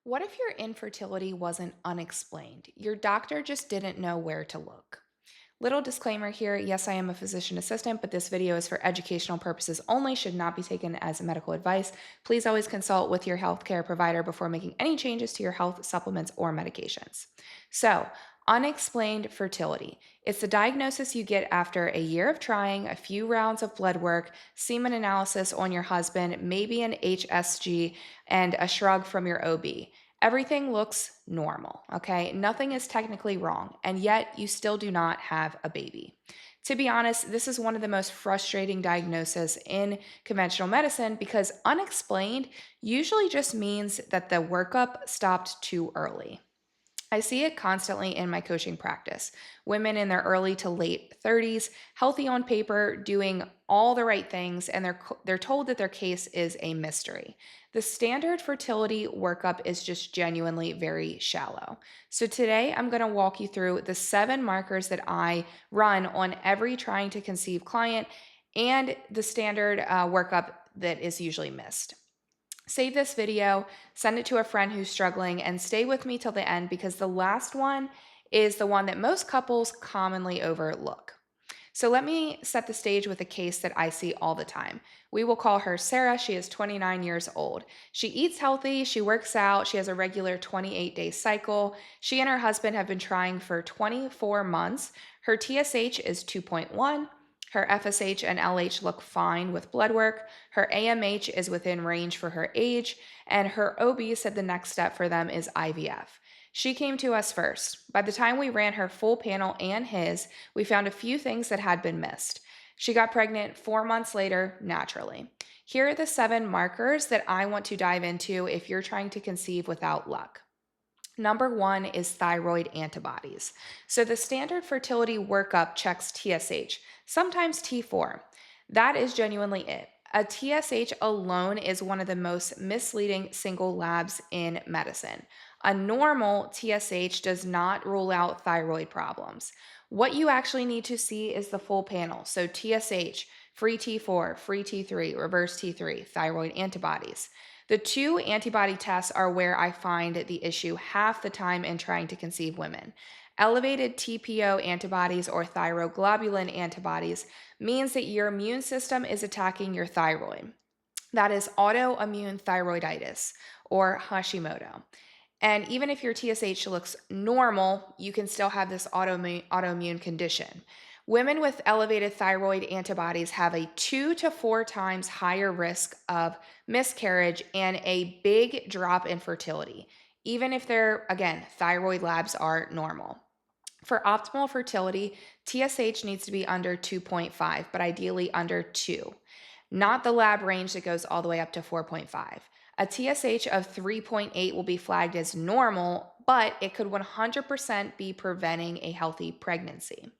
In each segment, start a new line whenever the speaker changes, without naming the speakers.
What if your infertility wasn't unexplained? Your doctor just didn't know where to look. Little disclaimer here, yes, I am a physician assistant, but this video is for educational purposes only, should not be taken as medical advice. Please always consult with your healthcare provider before making any changes to your health supplements or medications. So, unexplained fertility. It's the diagnosis you get after a year of trying, a few rounds of blood work, semen analysis on your husband, maybe an HSG, and a shrug from your OB. Everything looks normal, okay? Nothing is technically wrong, and yet you still do not have a baby. To be honest, this is one of the most frustrating diagnoses in conventional medicine because unexplained usually just means that the workup stopped too early. I see it constantly in my coaching practice. Women in their early to late 30s, healthy on paper, doing all the right things, and they're told that their case is a mystery. The standard fertility workup is just genuinely very shallow. So today I'm going to walk you through the 7 markers that I run on every trying to conceive client and the standard workup that is usually missed. Save this video, send it to a friend who's struggling, and stay with me till the end because the last one is the one that most couples commonly overlook. So let me set the stage with a case that I see all the time. We will call her Sarah. She is 29 years old. She eats healthy, she works out, she has a regular 28-day cycle. She and her husband have been trying for 24 months. Her TSH is 2.1. Her FSH and LH look fine with blood work. Her AMH is within range for her age, and her OB said the next step for them is IVF. She came to us first. By the time we ran her full panel and his, we found a few things that had been missed. She got pregnant 4 months later, naturally. Here are the 7 markers that I want to dive into if you're trying to conceive without luck. Number 1 is thyroid antibodies. So the standard fertility workup checks TSH, sometimes T4. That is genuinely it. A TSH alone is one of the most misleading single labs in medicine. A normal TSH does not rule out thyroid problems. What you actually need to see is the full panel. So TSH, free T4, free T3, reverse T3, thyroid antibodies. The 2 antibody tests are where I find the issue half the time in trying to conceive women. Elevated TPO antibodies or thyroglobulin antibodies means that your immune system is attacking your thyroid. That is autoimmune thyroiditis or Hashimoto. And even if your TSH looks normal, you can still have this autoimmune condition. Women with elevated thyroid antibodies have a 2 to 4 times higher risk of miscarriage and a big drop in fertility, even if their, again, thyroid labs are normal. For optimal fertility, TSH needs to be under 2.5, but ideally under 2, not the lab range that goes all the way up to 4.5. A TSH of 3.8 will be flagged as normal, but it could 100% be preventing a healthy pregnancy.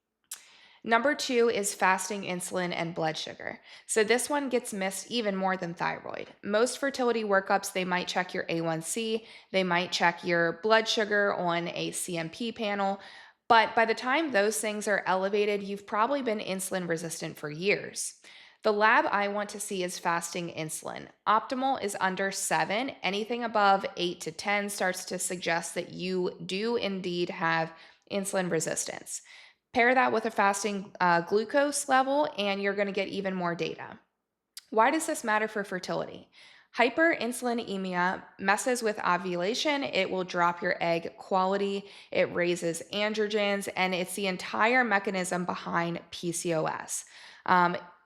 Number 2 is fasting insulin and blood sugar. So this one gets missed even more than thyroid. Most fertility workups, they might check your A1C, they might check your blood sugar on a CMP panel, but by the time those things are elevated, you've probably been insulin resistant for years. The lab I want to see is fasting insulin. Optimal is under 7. Anything above 8 to 10 starts to suggest that you do indeed have insulin resistance. Pair that with a fasting glucose level, and you're going to get even more data. Why does this matter for fertility? Hyperinsulinemia messes with ovulation. It will drop your egg quality. It raises androgens, and it's the entire mechanism behind PCOS.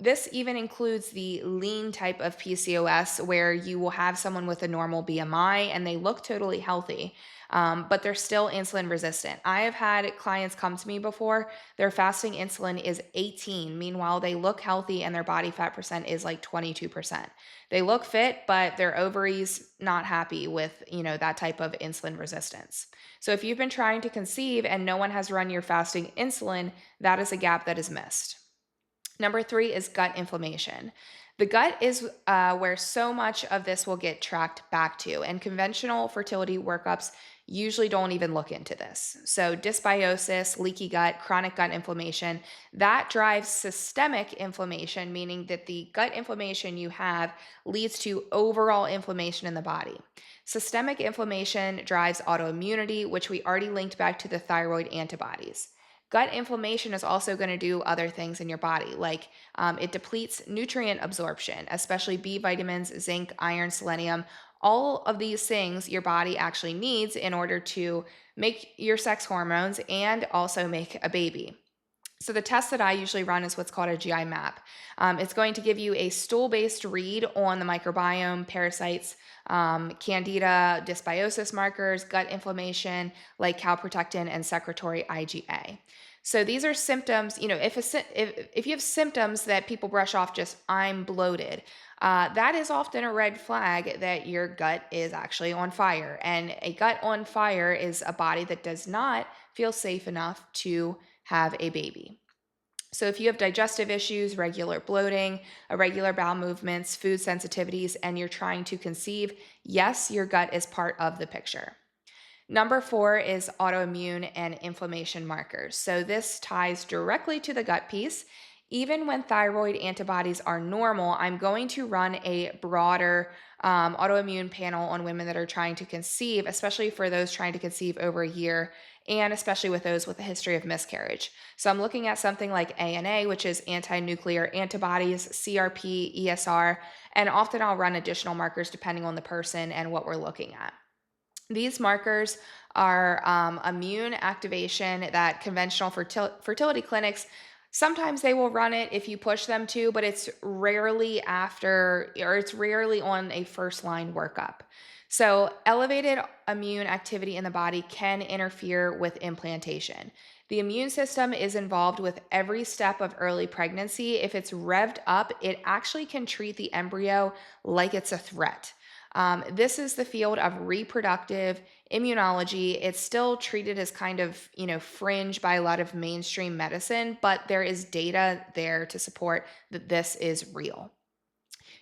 This even includes the lean type of PCOS, where you will have someone with a normal BMI and they look totally healthy, but they're still insulin resistant. I have had clients come to me before, their fasting insulin is 18. Meanwhile, they look healthy and their body fat percent is like 22%. They look fit, but their ovaries not happy with, that type of insulin resistance. So if you've been trying to conceive and no one has run your fasting insulin, that is a gap that is missed. Number 3 is gut inflammation. The gut is where so much of this will get tracked back to, and conventional fertility workups usually don't even look into this. So, dysbiosis, leaky gut, chronic gut inflammation, that drives systemic inflammation, meaning that the gut inflammation you have leads to overall inflammation in the body. Systemic inflammation drives autoimmunity, which we already linked back to the thyroid antibodies. Gut inflammation is also going to do other things in your body, like it depletes nutrient absorption, especially B vitamins, zinc, iron, selenium. All of these things your body actually needs in order to make your sex hormones and also make a baby. So, the test that I usually run is what's called a GI map. It's going to give you a stool based read on the microbiome, parasites, candida, dysbiosis markers, gut inflammation like calprotectin and secretory IgA. So these are symptoms. If you have symptoms that people brush off, just I'm bloated, that is often a red flag that your gut is actually on fire. And a gut on fire is a body that does not feel safe enough to have a baby. So, if you have digestive issues, regular bloating, irregular bowel movements, food sensitivities, and you're trying to conceive, yes, your gut is part of the picture. Number 4 is autoimmune and inflammation markers. So, this ties directly to the gut piece. Even when thyroid antibodies are normal, I'm going to run a broader autoimmune panel on women that are trying to conceive, especially for those trying to conceive over a year, and especially with those with a history of miscarriage. So I'm looking at something like ANA, which is anti-nuclear antibodies, CRP, ESR, and often I'll run additional markers depending on the person and what we're looking at. These markers are immune activation that conventional fertility clinics sometimes they will run it if you push them to, but it's rarely after or it's rarely on a first line workup. So, elevated immune activity in the body can interfere with implantation. The immune system is involved with every step of early pregnancy. If it's revved up, it actually can treat the embryo like it's a threat. This is the field of reproductive immunology. It's still treated as kind of, fringe by a lot of mainstream medicine, but there is data there to support that this is real.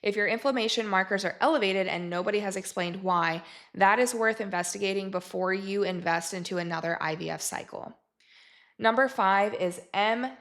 If your inflammation markers are elevated and nobody has explained why, that is worth investigating before you invest into another IVF cycle. Number 5 is MTHFR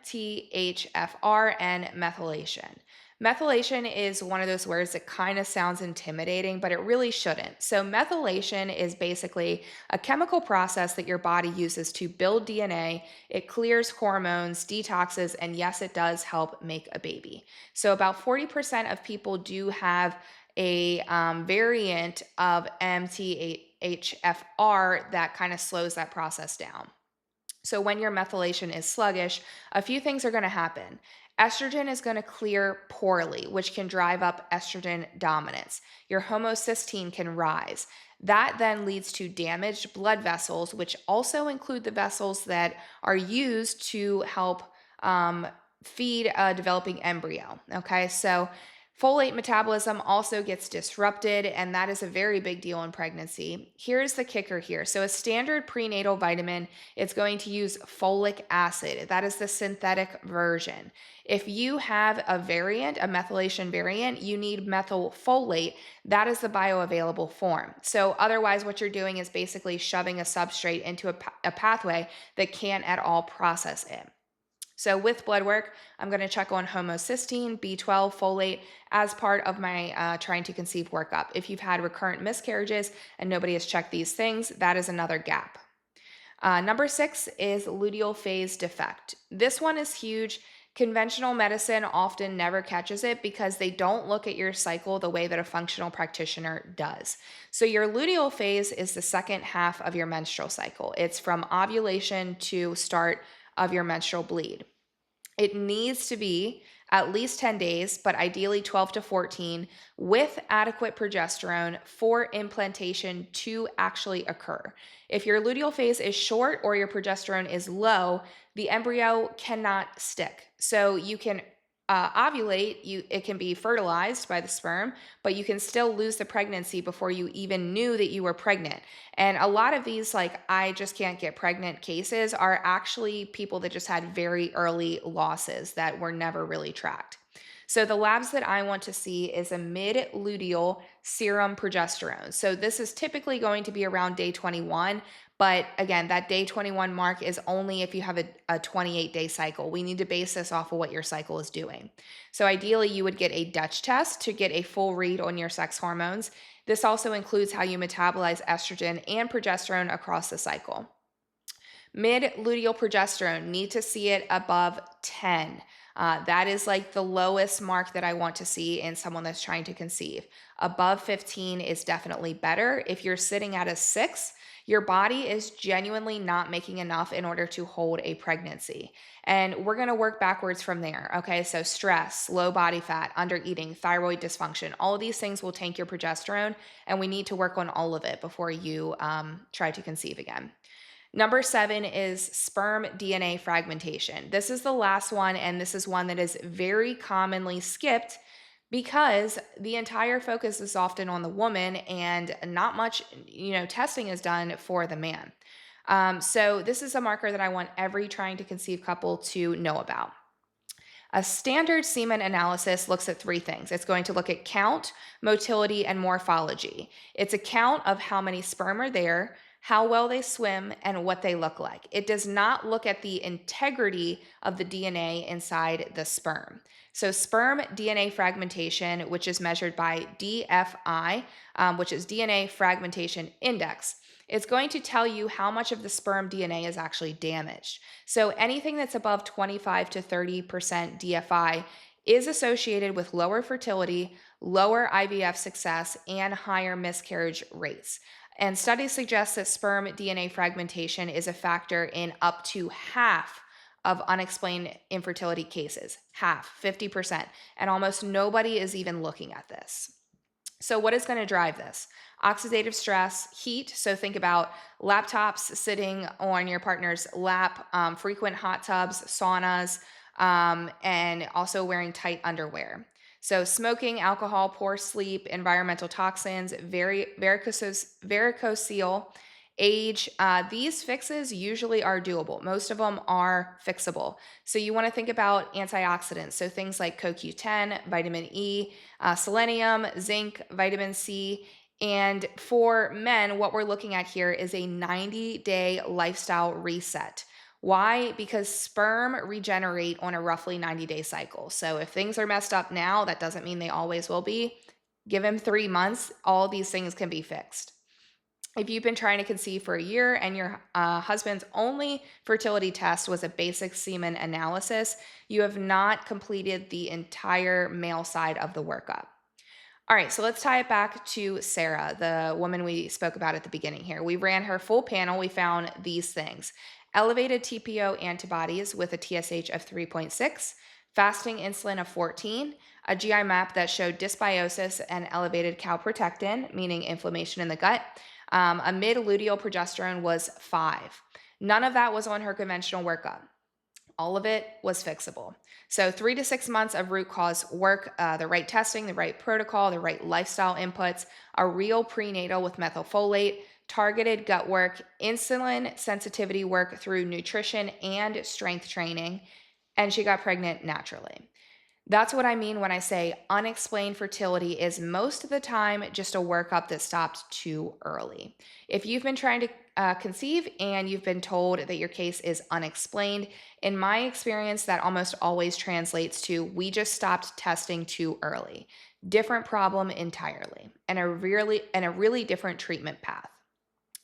and methylation. Methylation is one of those words that kind of sounds intimidating, but it really shouldn't. So, methylation is basically a chemical process that your body uses to build DNA. It clears hormones, detoxes, and yes, it does help make a baby. So, about 40% of people do have a variant of MTHFR that kind of slows that process down. So, when your methylation is sluggish, a few things are going to happen. Estrogen is going to clear poorly, which can drive up estrogen dominance. Your homocysteine can rise. That then leads to damaged blood vessels, which also include the vessels that are used to help um, feed a developing embryo. Okay, so folate metabolism also gets disrupted, and that is a very big deal in pregnancy. Here's the kicker here. So, a standard prenatal vitamin is going to use folic acid. That is the synthetic version. If you have a variant, a methylation variant, you need methylfolate. That is the bioavailable form. So, otherwise, what you're doing is basically shoving a substrate into a pathway that can't at all process it. So, with blood work, I'm going to check on homocysteine, B12, folate as part of my trying to conceive workup. If you've had recurrent miscarriages and nobody has checked these things, that is another gap. Number 6 is luteal phase defect. This one is huge. Conventional medicine often never catches it because they don't look at your cycle the way that a functional practitioner does. So, your luteal phase is the second half of your menstrual cycle. It's from ovulation to start of your menstrual bleed. It needs to be at least 10 days, but ideally 12 to 14, with adequate progesterone for implantation to actually occur. If your luteal phase is short or your progesterone is low, the embryo cannot stick. So you can ovulate, it can be fertilized by the sperm, but you can still lose the pregnancy before you even knew that you were pregnant. And a lot of these, like, I just can't get pregnant cases, are actually people that just had very early losses that were never really tracked. So the labs that I want to see is a mid-luteal serum progesterone. So this is typically going to be around day 21, but again, that day 21 mark is only if you have a 28-day cycle. We need to base this off of what your cycle is doing. So ideally, you would get a Dutch test to get a full read on your sex hormones. This also includes how you metabolize estrogen and progesterone across the cycle. Mid-luteal progesterone, need to see it above 10. That is like the lowest mark that I want to see in someone that's trying to conceive. Above 15 is definitely better. If you're sitting at a 6, your body is genuinely not making enough in order to hold a pregnancy. And we're going to work backwards from there. Okay, so stress, low body fat, undereating, thyroid dysfunction, all of these things will tank your progesterone, and we need to work on all of it before you try to conceive again. Number 7 is sperm DNA fragmentation. This is the last one, and this is one that is very commonly skipped because the entire focus is often on the woman and not much, testing is done for the man. So this is a marker that I want every trying to conceive couple to know about. A standard semen analysis looks at 3 things. It's going to look at count, motility, and morphology. It's a count of how many sperm are there, how well they swim, and what they look like. It does not look at the integrity of the DNA inside the sperm. So sperm DNA fragmentation, which is measured by DFI, which is DNA fragmentation index, is going to tell you how much of the sperm DNA is actually damaged. So anything that's above 25 to 30% DFI is associated with lower fertility, lower IVF success, and higher miscarriage rates. And studies suggest that sperm DNA fragmentation is a factor in up to half of unexplained infertility cases, half, 50%. And almost nobody is even looking at this. So what is going to drive this? Oxidative stress, heat. So think about laptops sitting on your partner's lap, frequent hot tubs, saunas, and also wearing tight underwear. So smoking, alcohol, poor sleep, environmental toxins, varicocele, age. These fixes usually are doable. Most of them are fixable. So you want to think about antioxidants. So things like CoQ10, vitamin E, selenium, zinc, vitamin C. And for men, what we're looking at here is a 90-day lifestyle reset. Why? Because sperm regenerate on a roughly 90-day cycle. So if things are messed up now, that doesn't mean they always will be. Give them 3 months, all these things can be fixed. If you've been trying to conceive for a year and your husband's only fertility test was a basic semen analysis, you have not completed the entire male side of the workup. All right, so let's tie it back to Sarah, the woman we spoke about at the beginning here. We ran her full panel. We found these things: elevated TPO antibodies with a TSH of 3.6, fasting insulin of 14, a GI map that showed dysbiosis and elevated calprotectin, meaning inflammation in the gut. A mid-luteal progesterone was 5. None of that was on her conventional workup. All of it was fixable. So 3 to 6 months of root cause work, the right testing, the right protocol, the right lifestyle inputs, a real prenatal with methylfolate, targeted gut work, insulin sensitivity work through nutrition and strength training, and she got pregnant naturally. That's what I mean when I say unexplained fertility is most of the time just a workup that stopped too early. If you've been trying to conceive and you've been told that your case is unexplained, in my experience, that almost always translates to we just stopped testing too early. Different problem entirely, and a really different treatment path.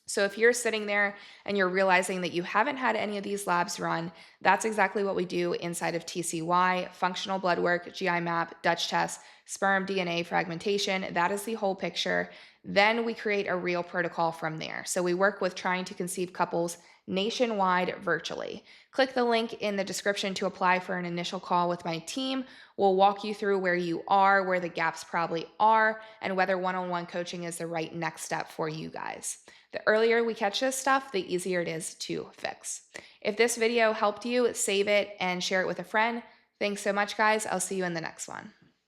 So if you're sitting there and you're realizing that you haven't had any of these labs run, that's exactly what we do inside of TCY: functional blood work, GI map, Dutch test, sperm DNA fragmentation. That is the whole picture. Then we create a real protocol from there. So we work with trying to conceive couples nationwide virtually. Click the link in the description to apply for an initial call with my team. We'll walk you through where you are, where the gaps probably are, and whether one-on-one coaching is the right next step for you guys. The earlier we catch this stuff, the easier it is to fix. If this video helped you, save it and share it with a friend. Thanks so much, guys. I'll see you in the next one.